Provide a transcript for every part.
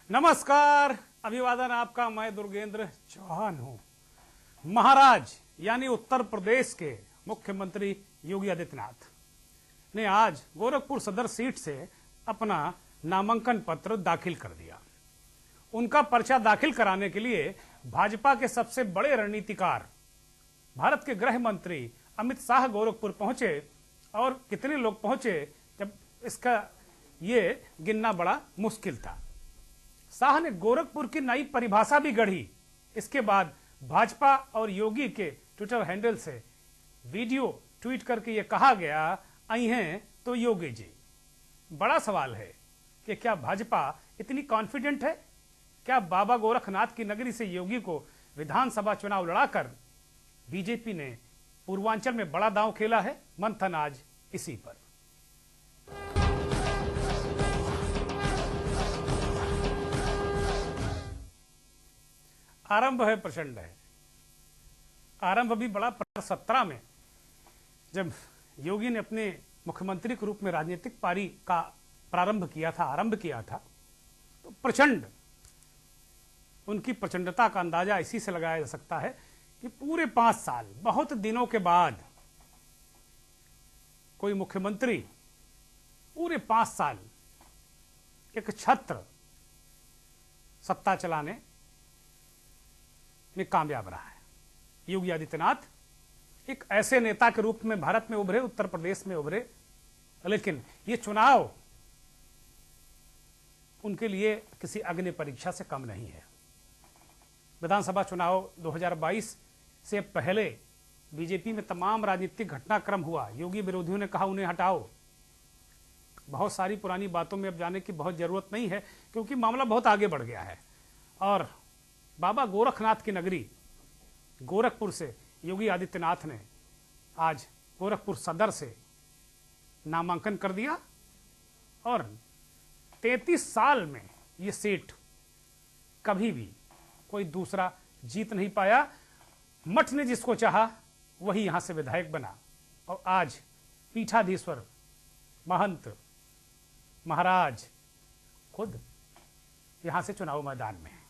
नमस्कार, अभिवादन आपका। मैं दुर्गेंद्र चौहान हूं। महाराज यानी उत्तर प्रदेश के मुख्यमंत्री योगी आदित्यनाथ ने आज गोरखपुर सदर सीट से अपना नामांकन पत्र दाखिल कर दिया। उनका पर्चा दाखिल कराने के लिए भाजपा के सबसे बड़े रणनीतिकार भारत के गृह मंत्री अमित शाह गोरखपुर पहुंचे और कितने लोग पहुंचे जब इसका ये गिनना बड़ा मुश्किल था। शाह ने गोरखपुर की नई परिभाषा भी गढ़ी। इसके बाद भाजपा और योगी के ट्विटर हैंडल से वीडियो ट्वीट करके ये कहा गया, आई हैं तो योगी जी। बड़ा सवाल है कि क्या भाजपा इतनी कॉन्फिडेंट है? क्या बाबा गोरखनाथ की नगरी से योगी को विधानसभा चुनाव लड़ाकर बीजेपी ने पूर्वांचल में बड़ा दांव खेला है? मंथन आज इसी पर। आरंभ है प्रचंड है। आरंभ भी बड़ा 17 में जब योगी ने अपने मुख्यमंत्री के रूप में राजनीतिक पारी का आरंभ किया था, तो प्रचंड उनकी प्रचंडता का अंदाजा इसी से लगाया जा सकता है कि पूरे 5 साल, बहुत दिनों के बाद कोई मुख्यमंत्री पूरे 5 साल एक छत्र सत्ता चलाने में कामयाब रहा है। योगी आदित्यनाथ एक ऐसे नेता के रूप में भारत में उभरे, उत्तर प्रदेश में उभरे, लेकिन ये चुनाव उनके लिए किसी अग्नि परीक्षा से कम नहीं है। विधानसभा चुनाव 2022 से पहले बीजेपी में तमाम राजनीतिक घटनाक्रम हुआ। योगी विरोधियों ने कहा उन्हें हटाओ। बहुत सारी पुरानी बातों में अब जाने की बहुत जरूरत नहीं है क्योंकि मामला बहुत आगे बढ़ गया है। और बाबा गोरखनाथ की नगरी गोरखपुर से योगी आदित्यनाथ ने आज गोरखपुर सदर से नामांकन कर दिया और 33 साल में ये सीट कभी भी कोई दूसरा जीत नहीं पाया। मठ ने जिसको चाहा वही यहां से विधायक बना और आज पीठाधीश्वर महंत महाराज खुद यहां से चुनाव मैदान में है।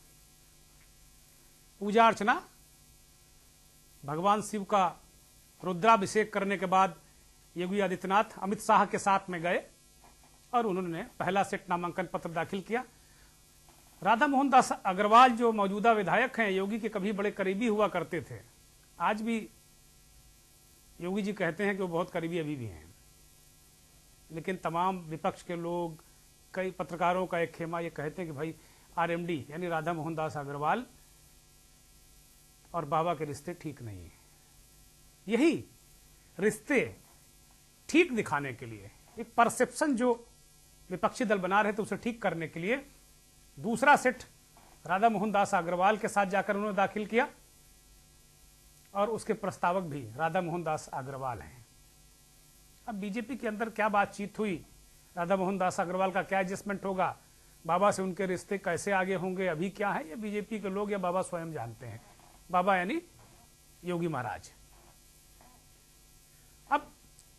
पूजा अर्चना, भगवान शिव का रुद्राभिषेक करने के बाद योगी आदित्यनाथ अमित शाह के साथ में गए और उन्होंने पहला सेट नामांकन पत्र दाखिल किया। राधा मोहन दास अग्रवाल जो मौजूदा विधायक हैं, योगी के कभी बड़े करीबी हुआ करते थे। आज भी योगी जी कहते हैं कि वो बहुत करीबी अभी भी हैं, लेकिन तमाम विपक्ष के लोग, कई पत्रकारों का एक खेमा ये कहते हैं कि भाई आरएमडी यानी राधा मोहन दास अग्रवाल और बाबा के रिश्ते ठीक नहीं है। यही रिश्ते ठीक दिखाने के लिए, एक परसेप्शन जो विपक्षी दल बना रहे थे उसे ठीक करने के लिए दूसरा सेट राधा मोहन दास अग्रवाल के साथ जाकर उन्होंने दाखिल किया और उसके प्रस्तावक भी राधा मोहन दास अग्रवाल हैं। अब बीजेपी के अंदर क्या बातचीत हुई, राधा मोहन दास अग्रवाल का क्या एडजस्टमेंट होगा, बाबा से उनके रिश्ते कैसे आगे होंगे, अभी क्या है, ये बीजेपी के लोग या बाबा स्वयं जानते हैं। बाबा यानी योगी महाराज। अब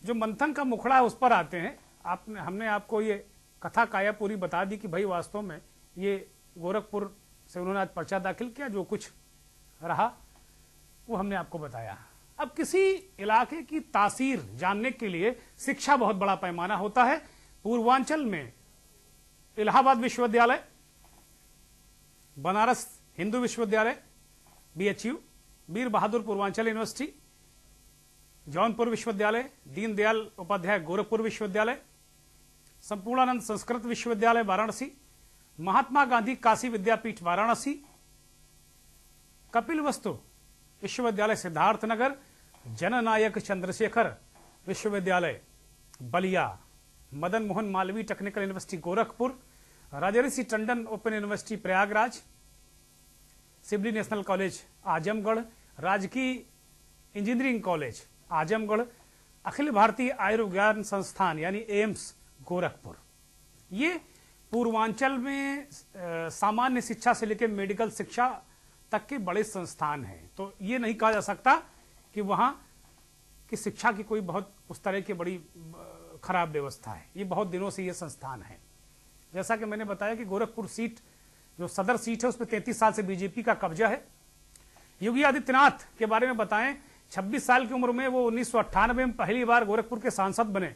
जो मंथन का मुखड़ा है उस पर आते हैं। हमने आपको ये कथा काया पूरी बता दी कि भाई वास्तव में ये गोरखपुर से उन्होंने आज पर्चा दाखिल किया, जो कुछ रहा वो हमने आपको बताया। अब किसी इलाके की तासीर जानने के लिए शिक्षा बहुत बड़ा पैमाना होता है। पूर्वांचल में इलाहाबाद विश्वविद्यालय, बनारस हिंदू विश्वविद्यालय BHU, वीर बहादुर पूर्वांचल यूनिवर्सिटी, जौनपुर विश्वविद्यालय, दीनदयाल उपाध्याय गोरखपुर विश्वविद्यालय, संपूर्णानंद संस्कृत विश्वविद्यालय वाराणसी, महात्मा गांधी काशी विद्यापीठ वाराणसी, कपिलवस्तु विश्वविद्यालय Siddharthnagar, Jananayak Chandrashekhar Vishwavidyalaya Ballia, Madan Mohan Malviya technical university Gorakhpur, Rajarshi Tandon open university Prayagraj, Shibli national college Azamgarh, Rajkiya engineering college Azamgarh, Akhil Bharatiya Ayurvigyan संस्थान यानी एम्स गोरखपुर। ये पूर्वांचल में सामान्य शिक्षा से लेकर मेडिकल शिक्षा तक के बड़े संस्थान हैं। तो ये नहीं कहा जा सकता कि वहां की शिक्षा की कोई बहुत उस तरह की बड़ी खराब व्यवस्था है। ये बहुत दिनों से ये संस्थान है। जैसा कि मैंने बताया कि गोरखपुर सीट जो सदर सीट है उस पर 33 साल से बीजेपी का कब्जा है। योगी आदित्यनाथ के बारे में बताएं, 26 साल की उम्र में वो 1998 में पहली बार गोरखपुर के सांसद बने।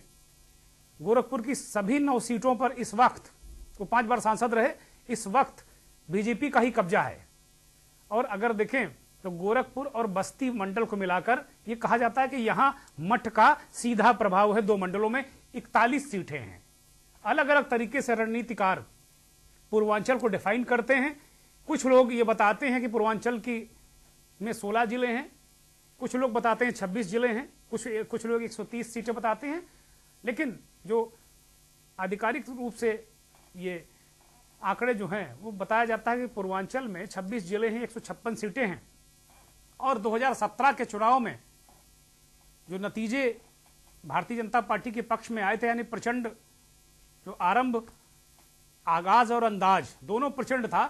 गोरखपुर की सभी 9 सीटों पर इस वक्त वो 5 बार सांसद रहे। इस वक्त बीजेपी का ही कब्जा है। और अगर देखें तो गोरखपुर और बस्ती मंडल को मिलाकर यह कहा जाता है कि यहां मठ का सीधा प्रभाव है। 2 मंडलों में 41 सीटें हैं। अलग अलग तरीके से रणनीतिकार पूर्वांचल को डिफाइन करते हैं। कुछ लोग ये बताते हैं कि पूर्वांचल की में 16 जिले हैं, कुछ लोग बताते हैं 26 जिले हैं, कुछ लोग 130 सीटें बताते हैं। लेकिन जो आधिकारिक रूप से ये आंकड़े जो हैं वो बताया जाता है कि पूर्वांचल में 26 जिले हैं, 156 सीटें हैं। और 2017 के चुनाव में जो नतीजे भारतीय जनता पार्टी के पक्ष में आए थे, यानी प्रचंड जो आरंभ, आगाज और अंदाज दोनों प्रचंड था।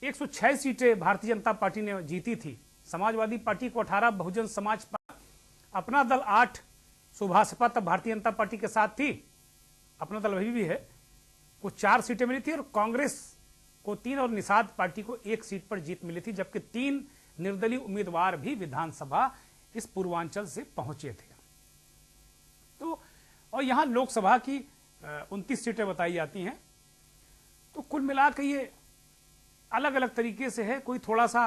106 सीटें भारतीय जनता पार्टी ने जीती थी। समाजवादी पार्टी को 18, बहुजन समाज पार्टी, अपना दल 8, सुभाषपा तब भारतीय जनता पार्टी के साथ थी, अपना दल अभी भी है, को 4 सीटें मिली थी। और कांग्रेस को 3 और निषाद पार्टी को 1 सीट पर जीत मिली थी, जबकि 3 निर्दलीय उम्मीदवार भी विधानसभा इस पूर्वांचल से पहुंचे थे। तो और यहां लोकसभा की 29 सीटें बताई जाती हैं। तो कुल मिलाकर ये अलग अलग तरीके से है। कोई थोड़ा सा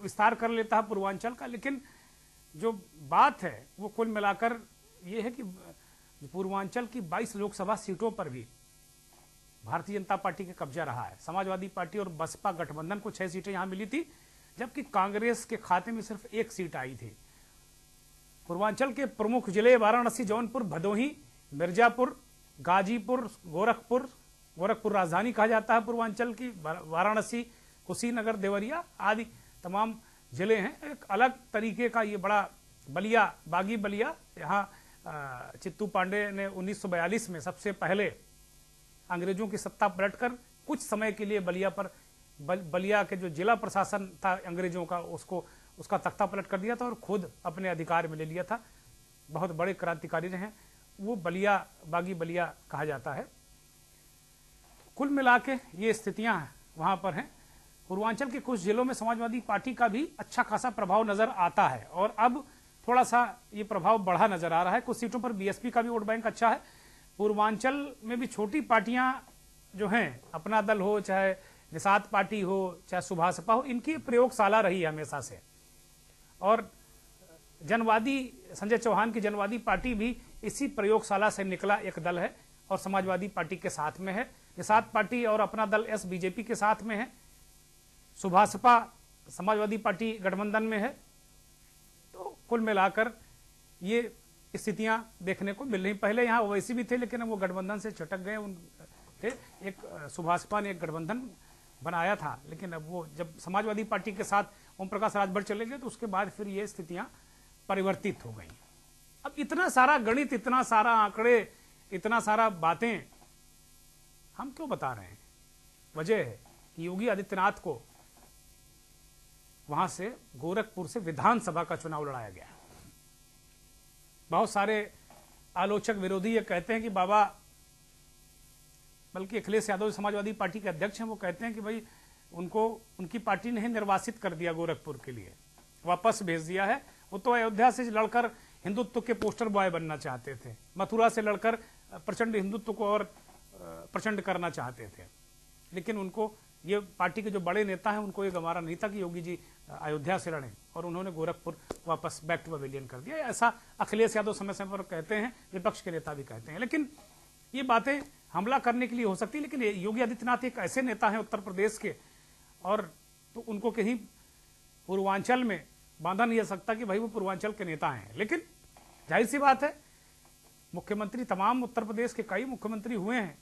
विस्तार कर लेता है पूर्वांचल का, लेकिन जो बात है वो कुल मिलाकर ये है कि पूर्वांचल की 22 लोकसभा सीटों पर भी भारतीय जनता पार्टी का कब्जा रहा है। समाजवादी पार्टी और बसपा गठबंधन को 6 सीटें यहां मिली थी, जबकि कांग्रेस के खाते में सिर्फ 1 सीट आई थी। पूर्वांचल के प्रमुख जिले वाराणसी, जौनपुर, भदोही, मिर्जापुर, गाजीपुर, गोरखपुर राजधानी कहा जाता है पूर्वांचल की, वाराणसी, कुशीनगर, देवरिया आदि तमाम जिले हैं। एक अलग तरीके का ये बड़ा बलिया, बागी बलिया, यहाँ चित्तू पांडे ने 1942 में सबसे पहले अंग्रेजों की सत्ता पलटकर कुछ समय के लिए बलिया के जो जिला प्रशासन था अंग्रेजों का, उसका तख्ता पलट कर दिया था और खुद अपने अधिकार में ले लिया था। बहुत बड़े क्रांतिकारी रहे, वो बलिया, बागी बलिया कहा जाता है। कुल मिला के ये स्थितियां वहां पर हैं। पूर्वांचल के कुछ जिलों में समाजवादी पार्टी का भी अच्छा खासा प्रभाव नजर आता है और अब थोड़ा सा ये प्रभाव बढ़ा नजर आ रहा है। कुछ सीटों पर बीएसपी का भी वोट बैंक अच्छा है। पूर्वांचल में भी छोटी पार्टियां जो हैं, अपना दल हो, चाहे निषाद पार्टी हो, चाहे सुभाषपा हो, इनकी प्रयोगशाला रही है हमेशा से। और जनवादी, संजय चौहान की जनवादी पार्टी भी इसी प्रयोगशाला से निकला एक दल है और समाजवादी पार्टी के साथ में है। निषाद पार्टी और अपना दल एस बीजेपी के साथ में है। सुभाषपा समाजवादी पार्टी गठबंधन में है। तो कुल मिलाकर ये स्थितियां देखने को मिल रही। पहले यहाँ ओवैसी भी थे, लेकिन वो गठबंधन से छटक गए। एक सुभाषपा ने एक गठबंधन बनाया था, लेकिन अब वो जब समाजवादी पार्टी के साथ ओम प्रकाश राजभर चले गए तो उसके बाद फिर ये स्थितियां परिवर्तित हो गई। अब इतना सारा गणित, इतना सारा आंकड़े, इतना सारा बातें हम क्यों बता रहे हैं? वजह है कि योगी आदित्यनाथ को वहां से, गोरखपुर से विधानसभा का चुनाव लड़ाया गया। बहुत सारे आलोचक, विरोधी ये कहते हैं कि बाबा, बल्कि अखिलेश यादव समाजवादी पार्टी के अध्यक्ष हैं, वो कहते हैं कि भाई उनकी पार्टी ने निर्वासित कर दिया, गोरखपुर के लिए वापस भेज दिया है। वो तो अयोध्या से लड़कर हिंदुत्व के पोस्टर बॉय बनना चाहते थे, मथुरा से लड़कर प्रचंड हिंदुत्व को और प्रचंड करना चाहते थे, लेकिन उनको ये पार्टी के जो बड़े नेता हैं उनको ये गंवारा नहीं था कि योगी जी अयोध्या से लड़ें, और उन्होंने गोरखपुर वापस बैक टू पवेलियन कर दिया। ऐसा अखिलेश यादव समय समय पर कहते हैं, विपक्ष के नेता भी कहते हैं। लेकिन ये बातें हमला करने के लिए हो सकती है, लेकिन योगी आदित्यनाथ एक ऐसे नेता हैं उत्तर प्रदेश के, और तो उनको कहीं पूर्वांचल में बांधा नहीं जा सकता कि भाई वो पूर्वांचल के नेता हैं। लेकिन जाहिर सी बात है, मुख्यमंत्री, तमाम उत्तर प्रदेश के कई मुख्यमंत्री हुए हैं,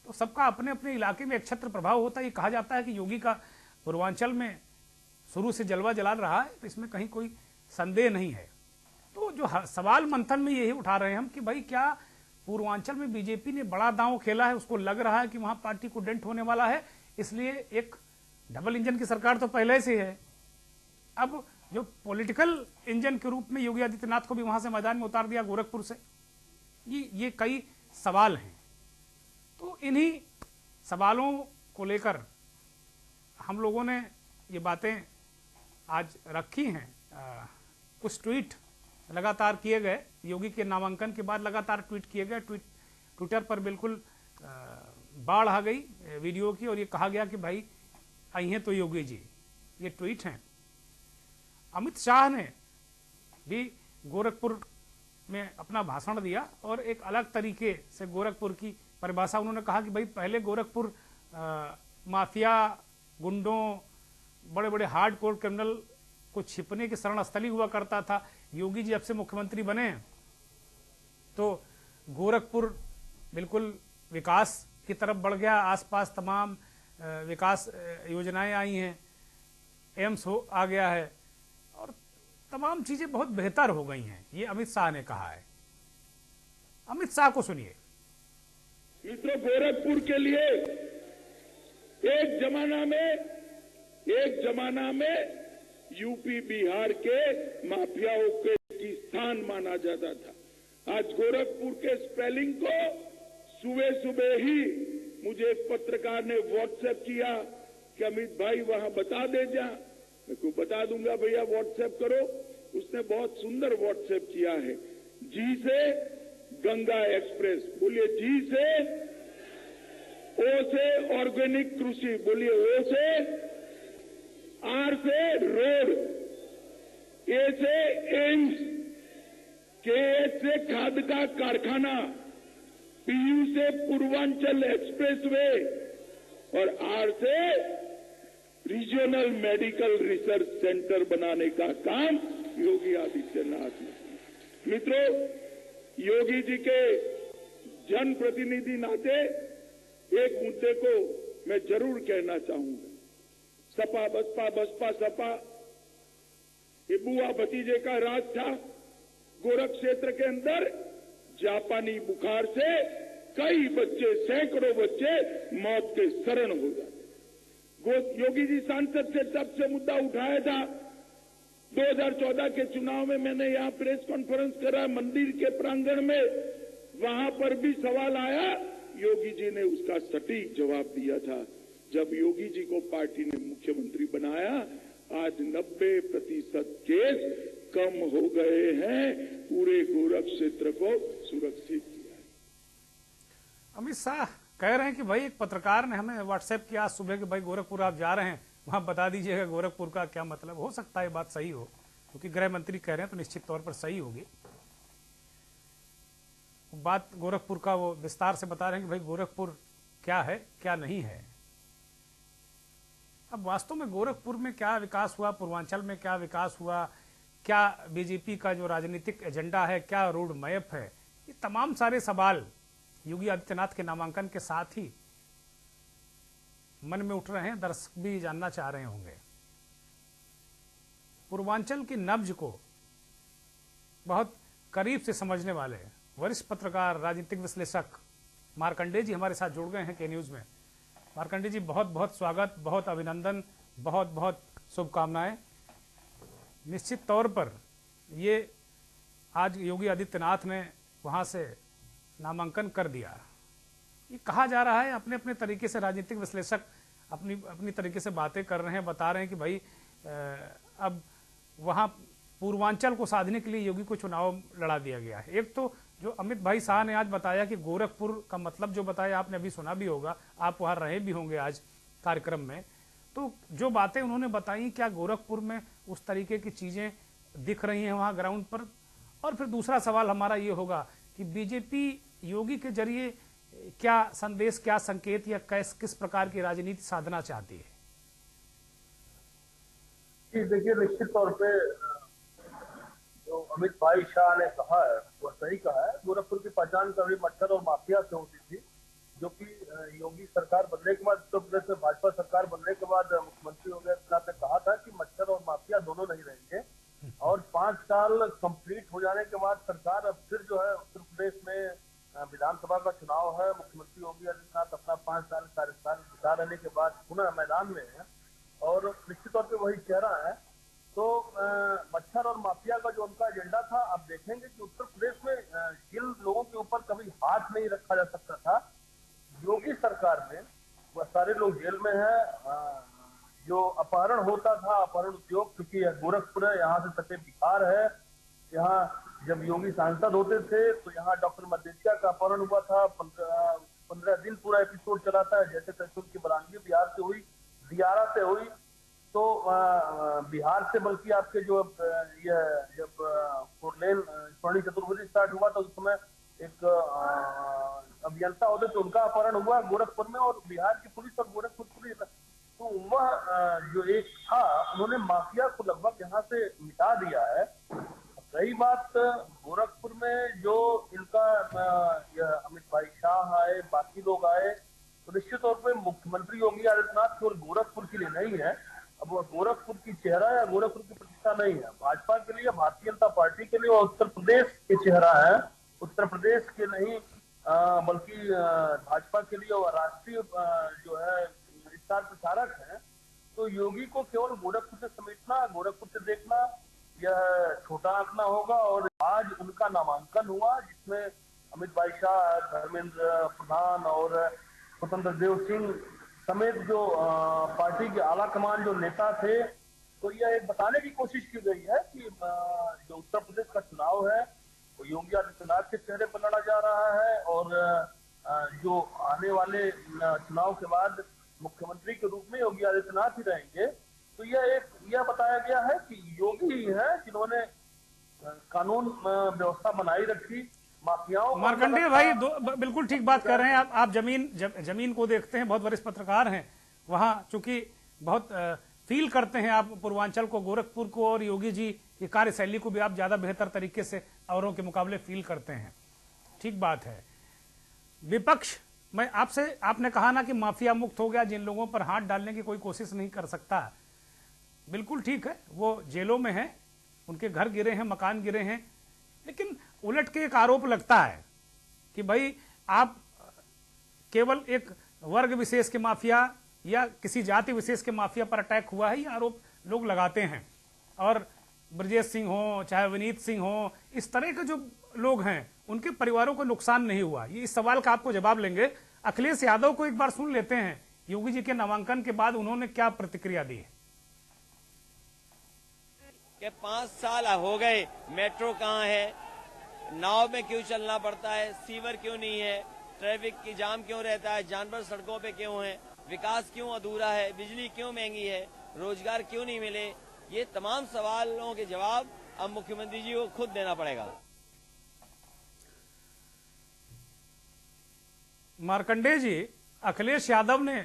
तो सबका अपने अपने इलाके में एक छत्र प्रभाव होता है। ये कहा जाता है कि योगी का पूर्वांचल में शुरू से जलवा जलाल रहा है, तो इसमें कहीं कोई संदेह नहीं है। तो जो सवाल मंथन में यही उठा रहे हैं हम कि भाई क्या पूर्वांचल में बीजेपी ने बड़ा दांव खेला है, उसको लग रहा है कि वहां पार्टी को डेंट होने वाला है, इसलिए एक डबल इंजन की सरकार तो पहले से है, अब जो पॉलिटिकल इंजन के रूप में योगी आदित्यनाथ को भी वहां से मैदान में उतार दिया गोरखपुर से। ये कई सवाल हैं। तो इन्हीं सवालों को लेकर हम लोगों ने ये बातें आज रखी हैं। कुछ ट्वीट लगातार किए गए, योगी के नामांकन के बाद लगातार ट्वीट किए गए। ट्विटर पर बिल्कुल बाढ़ आ गई वीडियो की, और ये कहा गया कि भाई आई हैं तो योगी जी। ये ट्वीट हैं। अमित शाह ने भी गोरखपुर में अपना भाषण दिया और एक अलग तरीके से गोरखपुर की परिभाषा उन्होंने कहा कि भाई पहले गोरखपुर माफिया, गुंडों, बड़े बड़े हार्डकोर क्रिमिनल को छिपने की शरण स्थली हुआ करता था। योगी जी जब से मुख्यमंत्री बने तो गोरखपुर बिल्कुल विकास की तरफ बढ़ गया। आसपास तमाम विकास योजनाएं आई हैं, एम्स आ गया है और तमाम चीजें बहुत बेहतर हो गई हैं। ये अमित शाह ने कहा है। अमित शाह को सुनिए। मित्रों, गोरखपुर के लिए एक जमाना में यूपी बिहार के माफियाओं के की स्थान माना जाता था। आज गोरखपुर के स्पेलिंग को सुबह सुबह ही मुझे एक पत्रकार ने व्हाट्सएप किया कि अमित भाई वहां बता दे जा। मैं को बता दूंगा भैया, व्हाट्सएप करो। उसने बहुत सुंदर व्हाट्सएप किया है। जी से गंगा एक्सप्रेस, बोलिए जी से। ओ से ऑर्गेनिक कृषि, बोलिए ओ से। आर से रोड, ए से एम्स, के से खाद का कारखाना, पीयू से पूर्वांचल एक्सप्रेसवे और आर से रीजनल मेडिकल रिसर्च सेंटर बनाने का काम योगी आदित्यनाथ ने। मित्रों, योगी जी के जनप्रतिनिधि नाते एक मुद्दे को मैं जरूर कहना चाहूंगा। सपा बसपा, बसपा सपा, ये बुआ भतीजे का राज था। गोरख क्षेत्र के अंदर जापानी बुखार से कई बच्चे, सैकड़ों बच्चे मौत के शरण हो जाते। योगी जी सांसद से तब से मुद्दा उठाया था। 2014 के चुनाव में मैंने यहां प्रेस कॉन्फ्रेंस करा मंदिर के प्रांगण में, वहां पर भी सवाल आया। योगी जी ने उसका सटीक जवाब दिया था। जब योगी जी को पार्टी ने मुख्यमंत्री बनाया, आज 90% केस कम हो गए हैं। पूरे गोरख क्षेत्र को सुरक्षित किया है। अमित शाह कह रहे हैं कि भाई एक पत्रकार ने हमें व्हाट्सएप किया आज सुबह कि भाई गोरखपुर आप जा रहे हैं, वहां बता दीजिएगा गोरखपुर का क्या मतलब। हो सकता है बात सही हो, क्योंकि गृह मंत्री कह रहे हैं तो निश्चित तौर पर सही होगी बात। गोरखपुर का वो विस्तार से बता रहे हैं कि भाई गोरखपुर क्या है, क्या नहीं है। अब वास्तव में गोरखपुर में क्या विकास हुआ, पूर्वांचल में क्या विकास हुआ, क्या बीजेपी का जो राजनीतिक एजेंडा है, क्या रोड मैप है, ये तमाम सारे सवाल योगी आदित्यनाथ के नामांकन के साथ ही मन में उठ रहे हैं। दर्शक भी जानना चाह रहे होंगे। पूर्वांचल की नब्ज को बहुत करीब से समझने वाले वरिष्ठ पत्रकार, राजनीतिक विश्लेषक मार्कंडेय जी हमारे साथ जुड़ गए हैं के न्यूज में। मार्कंडेय जी, बहुत बहुत स्वागत, बहुत अभिनंदन, बहुत बहुत शुभकामनाएं। निश्चित तौर पर ये आज योगी आदित्यनाथ ने वहां से नामांकन कर दिया। ये कहा जा रहा है, अपने अपने तरीके से राजनीतिक विश्लेषक अपनी अपनी तरीके से बातें कर रहे हैं, बता रहे हैं कि भाई अब वहां पूर्वांचल को साधने के लिए योगी को चुनाव लड़ा दिया गया है। एक तो जो अमित भाई शाह ने आज बताया कि गोरखपुर का मतलब जो बताया, आपने अभी सुना भी होगा, आप वहां रहे भी होंगे आज कार्यक्रम में, तो जो बातें उन्होंने बताई, क्या गोरखपुर में उस तरीके की चीजें दिख रही हैं वहां ग्राउंड पर? और फिर दूसरा सवाल हमारा ये होगा कि बीजेपी योगी के जरिए क्या संदेश, क्या संकेत या किस प्रकार की राजनीति साधना चाहती है? देखिए, निश्चित तौर पे जो अमित भाई शाह ने कहा है वो सही कहा है। गोरखपुर की पहचान कभी मच्छर और माफिया से होती थी, जो कि योगी सरकार बनने के बाद, उत्तर प्रदेश में भाजपा सरकार बनने के बाद मुख्यमंत्री योगी आदित्यनाथ ने कहा था कि मच्छर और माफिया दोनों नहीं रहेंगे। और 5 साल कंप्लीट हो जाने के बाद सरकार अब फिर जो है उत्तर प्रदेश में विधानसभा का चुनाव है। मुख्यमंत्री योगी आदित्यनाथ अपना 5 साल कार्यकाल बिता रहने के बाद पुनः मैदान में है और निश्चित तौर पर वही चेहरा है। तो मच्छर और माफिया का जो उनका एजेंडा था, आप देखेंगे कि उत्तर प्रदेश में जिन लोगों के ऊपर कभी हाथ नहीं रखा जा सकता था, योगी सरकार ने वह सारे लोग जेल में हैं। जो अपहरण होता था, अपहरण उद्योग, क्योंकि गोरखपुर है, यहाँ से सटे बिहार है। यहाँ जब योगी सांसद होते थे तो यहाँ डॉक्टर मदेशिया का अपहरण हुआ था। 15 दिन पूरा एपिसोड चला था। जैसे तैसे उनकी बरामदगी बिहार से हुई, दियारा से हुई। तो बिहार से, बल्कि आपके जो ये जब 4 लेन स्वर्ण चतुर्भुज स्टार्ट हुआ था, उस समय एक अभियंता होते तो उनका अपहरण हुआ गोरखपुर में। और बिहार की पुलिस और गोरखपुर पुलिस, तो वह जो एक था, उन्होंने माफिया को लगभग यहाँ से मिटा दिया है। रही बात गोरखपुर में जो इनका अमित भाई शाह आए, बाकी लोग आए, तो निश्चित तौर पे मुख्यमंत्री योगी आदित्यनाथ केवल गोरखपुर के लिए नहीं है। अब वह गोरखपुर की चेहरा या गोरखपुर की प्रतिष्ठा नहीं है। भाजपा के लिए, भारतीय जनता पार्टी के लिए, और उत्तर प्रदेश के चेहरा है। उत्तर प्रदेश के नहीं बल्कि भाजपा के लिए और राष्ट्रीय जो है स्टार प्रचारक है। तो योगी को केवल गोरखपुर से समेटना, गोरखपुर से देखना, यह छोटा आंकना होगा। और आज उनका नामांकन हुआ, जिसमें अमित भाई शाह, धर्मेंद्र प्रधान और स्वतंत्र देव सिंह समेत जो पार्टी के आला कमान जो नेता थे, तो यह एक बताने की कोशिश की गई है कि जो उत्तर प्रदेश का चुनाव है वो योगी आदित्यनाथ के चेहरे पर लड़ा जा रहा है। और जो आने वाले चुनाव के बाद मुख्यमंत्री के रूप में योगी आदित्यनाथ ही रहेंगे। तो यह बताया गया है कि योगी ही है जिन्होंने कानून व्यवस्था बनाई रखी, माफियाओं। मार्कंडेय भाई बिल्कुल ठीक बात कर रहे हैं आप। जमीन को देखते हैं, बहुत वरिष्ठ पत्रकार हैं वहां, चूंकि बहुत फील करते हैं आप पूर्वांचल को, गोरखपुर को, और योगी जी की कार्यशैली को भी आप ज्यादा बेहतर तरीके से औरों के मुकाबले फील करते हैं। ठीक बात है। विपक्ष, मैं आपने कहा ना कि माफिया मुक्त हो गया, जिन लोगों पर हाथ डालने की कोई कोशिश नहीं कर सकता। बिल्कुल ठीक है, वो जेलों में हैं, उनके घर गिरे हैं, मकान गिरे हैं, लेकिन उलट के एक आरोप लगता है कि भाई आप केवल एक वर्ग विशेष के माफिया या किसी जाति विशेष के माफिया पर अटैक हुआ है, ये आरोप लोग लगाते हैं। और ब्रजेश सिंह हो, चाहे विनीत सिंह हो, इस तरह के जो लोग हैं उनके परिवारों को नुकसान नहीं हुआ। ये इस सवाल का आपको जवाब लेंगे। अखिलेश यादव को एक बार सुन लेते हैं, योगी जी के नामांकन के बाद उन्होंने क्या प्रतिक्रिया दी है। कि 5 साल हो गए, मेट्रो कहाँ है, नाव में क्यों चलना पड़ता है, सीवर क्यों नहीं है, ट्रैफिक की जाम क्यों रहता है, जानवर सड़कों पे क्यों हैं, विकास क्यों अधूरा है, बिजली क्यों महंगी है, रोजगार क्यों नहीं मिले, ये तमाम सवालों के जवाब अब मुख्यमंत्री जी को खुद देना पड़ेगा। मार्कंडेय जी, अखिलेश यादव ने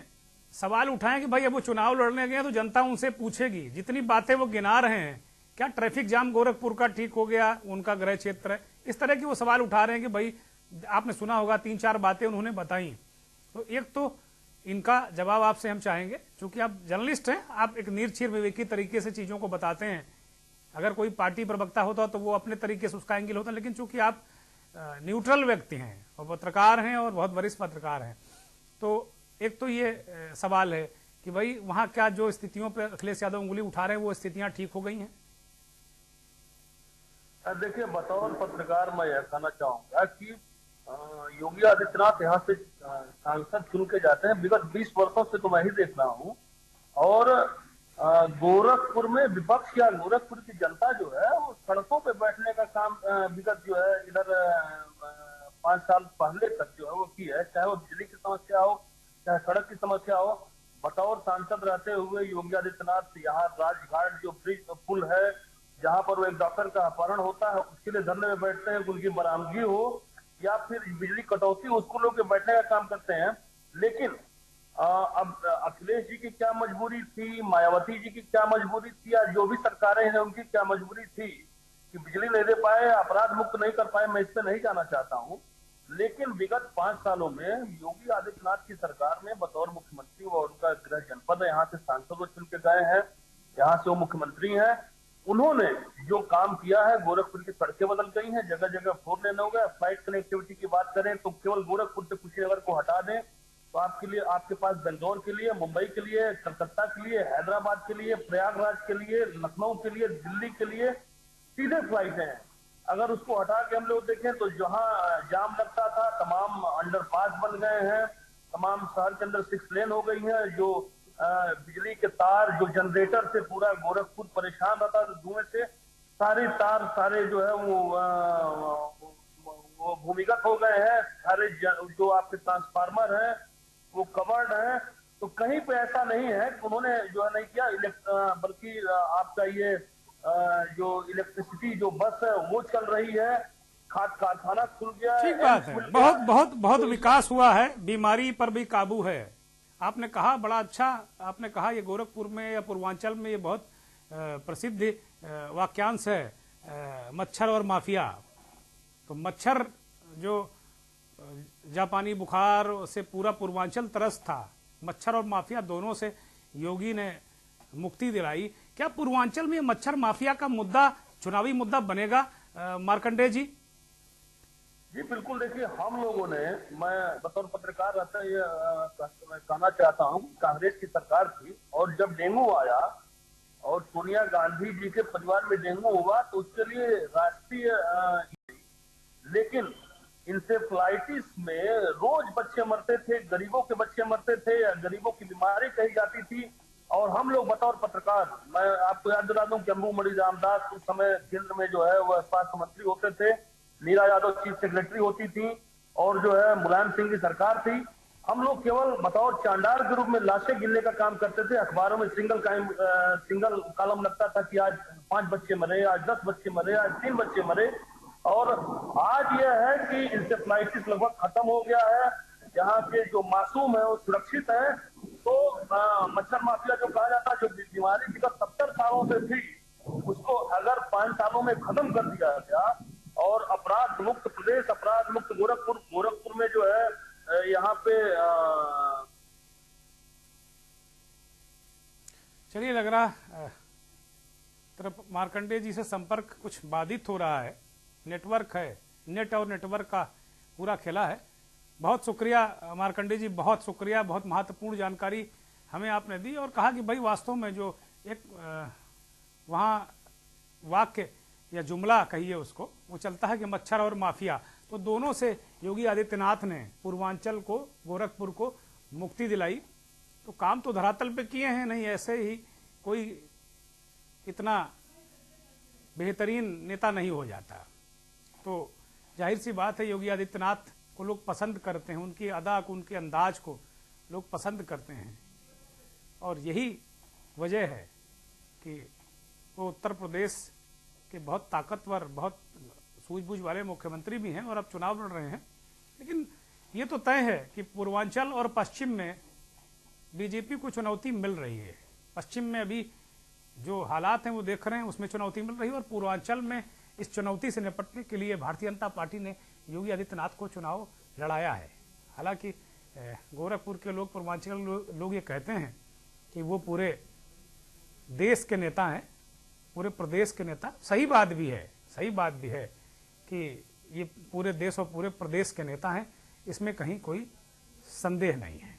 सवाल उठाए कि भाई अब वो चुनाव लड़ने गए तो जनता उनसे पूछेगी। जितनी बातें वो गिना रहे हैं, क्या ट्रैफिक जाम गोरखपुर का ठीक हो गया, उनका गृह क्षेत्र है, इस तरह की वो सवाल उठा रहे हैं कि भाई आपने सुना होगा 3-4 बातें उन्होंने बताई। तो एक तो इनका जवाब आपसे हम चाहेंगे, क्योंकि आप जर्नलिस्ट हैं, आप एक निरक्षीर विवेकी तरीके से चीजों को बताते हैं। अगर कोई पार्टी प्रवक्ता होता तो वो अपने तरीके से उसका एंगल होता, लेकिन चूंकि आप न्यूट्रल व्यक्ति हैं और पत्रकार हैं और बहुत वरिष्ठ पत्रकार हैं, तो एक तो ये सवाल है कि भाई वहां क्या जो स्थितियों पर अखिलेश यादव उंगली उठा रहे हैं वो स्थितियां ठीक हो गई हैं। देखिए, बतौर पत्रकार मैं यह कहना चाहूंगा कि योगी आदित्यनाथ यहाँ से सांसद चुन के जाते हैं। विगत 20 वर्षों से तो मैं ही देख रहा हूँ। और गोरखपुर में विपक्ष या गोरखपुर की जनता जो है वो सड़कों पे बैठने का काम विगत जो है इधर 5 साल पहले तक जो है वो की है। चाहे वो बिजली की समस्या हो, चाहे सड़क की समस्या हो। बतौर सांसद रहते हुए योगी आदित्यनाथ यहाँ राजघाट जो ब्रिज पुल है, जहां पर वो एक डॉक्टर का अपहरण होता है, उसके लिए धरने में बैठते हैं, उनकी बरामदगी हो या फिर बिजली कटौती, उसको लोग बैठने का काम करते हैं। लेकिन अब अखिलेश जी की क्या मजबूरी थी, मायावती जी की क्या मजबूरी थी, या जो भी सरकारें हैं उनकी क्या मजबूरी थी कि बिजली नहीं दे पाए, अपराध मुक्त नहीं कर पाए, मैं इस पर नहीं जाना चाहता हूं। लेकिन विगत 5 सालों में योगी आदित्यनाथ की सरकार में बतौर मुख्यमंत्री और उनका गृह जनपद है, यहाँ से सांसद चुन के गए हैं, यहाँ से वो मुख्यमंत्री हैं। उन्होंने जो काम किया है, गोरखपुर की सड़कें बदल गई हैं, जगह जगह 4 लेन हो गया। फ्लाइट कनेक्टिविटी की बात करें तो केवल गोरखपुर से कुशीनगर को हटा दें तो आपके लिए, आपके पास बेंगलोर के लिए, मुंबई के लिए, कलकत्ता के लिए, हैदराबाद के लिए, प्रयागराज के लिए, लखनऊ के लिए, दिल्ली के लिए सीधे फ्लाइटें हैं। अगर उसको हटा के हम लोग देखें तो जहां जाम लगता था, तमाम अंडरपास बन गए हैं तमाम शहर के अंदर 6 लेन हो गई है, जो बिजली के तार, जो जनरेटर से पूरा गोरखपुर परेशान रहता था धुएं से, सारे तार सारे जो है वो भूमिगत हो गए हैं। सारे जो आपके ट्रांसफार्मर हैं वो कवर्ड हैं। तो कहीं पे ऐसा नहीं है कि उन्होंने जो है नहीं किया, बल्कि आपका ये जो इलेक्ट्रिसिटी जो बस है वो चल रही है, खाद कारखाना खुल गया है। ठीक बात है, बहुत बहुत बहुत विकास हुआ है, बीमारी पर भी काबू है। आपने कहा बड़ा अच्छा, आपने कहा ये गोरखपुर में या पूर्वांचल में ये बहुत प्रसिद्ध वाक्यांश है, मच्छर और माफिया। तो मच्छर जो जापानी बुखार से पूरा पूर्वांचल त्रस्त था, मच्छर और माफिया दोनों से योगी ने मुक्ति दिलाई। क्या पूर्वांचल में मच्छर माफिया का मुद्दा चुनावी मुद्दा बनेगा मार्कंडेय जी? जी बिल्कुल। देखिए, हम लोगों ने, मैं बतौर पत्रकार रहता ये कहना चाहता हूँ, कांग्रेस की सरकार थी और जब डेंगू आया और सोनिया गांधी जी के परिवार में डेंगू हुआ तो उसके लिए राष्ट्रीय, लेकिन इंसेफ्लाइटिस में रोज बच्चे मरते थे, गरीबों के बच्चे मरते थे, गरीबों की बीमारी कही जाती थी। और हम लोग बतौर पत्रकार, मैं आपको याद दिला दूं कि अम्बुमणि रामदास उस समय केंद्र में जो है वह स्वास्थ्य मंत्री होते थे, नीरा यादव चीफ सेक्रेटरी होती थी और जो है मुलायम सिंह की सरकार थी। हम लोग केवल बतौर चांडार के रूप में लाशें गिनने का काम करते थे। अखबारों में सिंगल कॉलम लगता था कि आज 5 बच्चे मरे, आज 10 बच्चे मरे, आज 3 बच्चे मरे। और आज यह है कि इंसेफ्लाइटिस लगभग खत्म हो गया है, यहाँ के जो मासूम है वो सुरक्षित है। तो मच्छर माफिया जो कहा जाता है, जो बीमारी विगत 70 सालों से थी, उसको अगर 5 सालों में खत्म कर दिया गया और अपराध मुक्त प्रदेश, अपराध मुक्त गोरखपुर में जो है यहाँ पे चलिए, लग रहा तरफ मार्कंडेय जी से संपर्क कुछ बाधित हो रहा है। नेटवर्क है, नेट और नेटवर्क का पूरा खेला है। बहुत शुक्रिया मार्कंडेय जी, बहुत शुक्रिया, बहुत महत्वपूर्ण जानकारी हमें आपने दी और कहा कि भाई वास्तव में जो एक वहाँ वाक्य या जुमला कहिए उसको, वो चलता है कि मच्छर और माफिया, तो दोनों से योगी आदित्यनाथ ने पूर्वांचल को, गोरखपुर को मुक्ति दिलाई। तो काम तो धरातल पे किए हैं, नहीं ऐसे ही कोई इतना बेहतरीन नेता नहीं हो जाता। तो जाहिर सी बात है योगी आदित्यनाथ को लोग पसंद करते हैं, उनकी अदा को, उनके अंदाज को लोग पसंद करते हैं और यही वजह है कि वो उत्तर प्रदेश के बहुत ताकतवर, बहुत सूझबूझ वाले मुख्यमंत्री भी हैं और अब चुनाव लड़ रहे हैं। लेकिन ये तो तय है कि पूर्वांचल और पश्चिम में बीजेपी को चुनौती मिल रही है। पश्चिम में अभी जो हालात हैं वो देख रहे हैं, उसमें चुनौती मिल रही है और पूर्वांचल में इस चुनौती से निपटने के लिए भारतीय जनता पार्टी ने योगी आदित्यनाथ को चुनाव लड़ाया है। हालांकि गोरखपुर के लोग, पूर्वांचल लोग ये कहते हैं कि वो पूरे देश के नेता हैं, पूरे प्रदेश के नेता। सही बात भी है, सही बात भी है कि ये पूरे देश और पूरे प्रदेश के नेता हैं, इसमें कहीं कोई संदेह नहीं है।